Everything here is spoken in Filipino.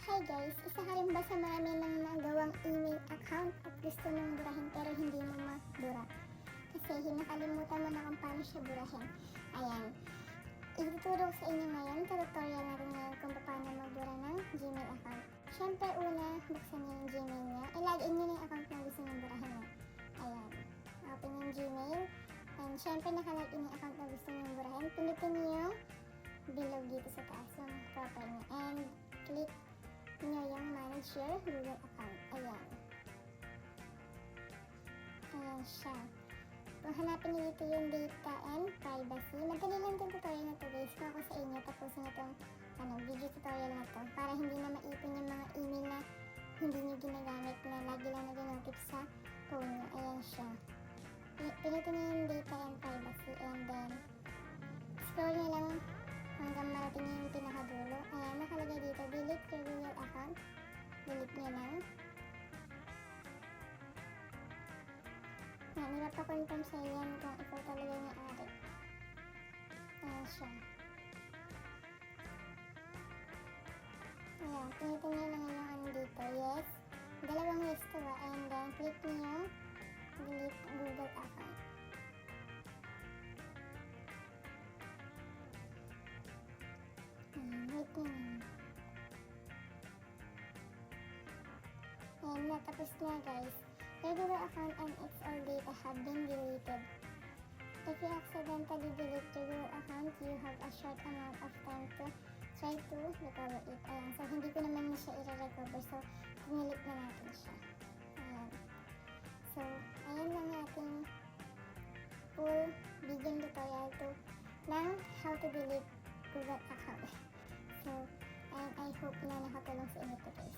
Hi guys! Isa ka rin ba sa marami nang nagawang email account at gusto mong burahin pero hindi mo mabura? Kasi nakalimutan mo na kung paano siya burahin. Ayan. Ituturo ko sa inyo ngayon, tutorial natin ngayon kung paano magbura ng Gmail account. Siyempre una, buksan niyo yung Gmail niyo. I-login niyo na yung account na gusto nyo burahin niyo. Ayan. Open yung Gmail. And siyempre nakalagin yung account na gusto nyo burahin. Pindutin niyo yung below dito sa taas yung profile niyo. And click nyo yung manage your Google account. Ayan. Ayan siya. Kung hanapin nyo dito yung data and privacy, madali lang itong tutorial na to guys. Kung ako sa inyo, tapusin nyo itong video tutorial na to para hindi na maipon yung mga email na hindi nyo ginagamit na lagi lang nag-notif sa phone nyo. Ayan siya. Pinutin nyo yung data and privacy and then scroll nyo lang hanggang marating yung pinakadulo. Ayan, nakalagay dito, delete your Google account. Delete nyo lang. Ayan, ipapakonfirm sa yan kung ikaw talaga yung ari. Ayan siya. Ayan, pinitin nyo lang yung ano dito, yes. Dalawang yes to and then click nyo yung delete Google account. Wait nyo lang. Ayan, natapos na guys. Your Google account and its all data have been deleted. If you accidentally delete your Google account, you have a short amount of time to try to recover it. Ayan, so hindi ko naman na siya i-recover. So, delete na natin siya. Ayan. So, ayan lang ating full video tutorial ng how to delete Google account. So, and I hope na nakatulong sa inyo to guys.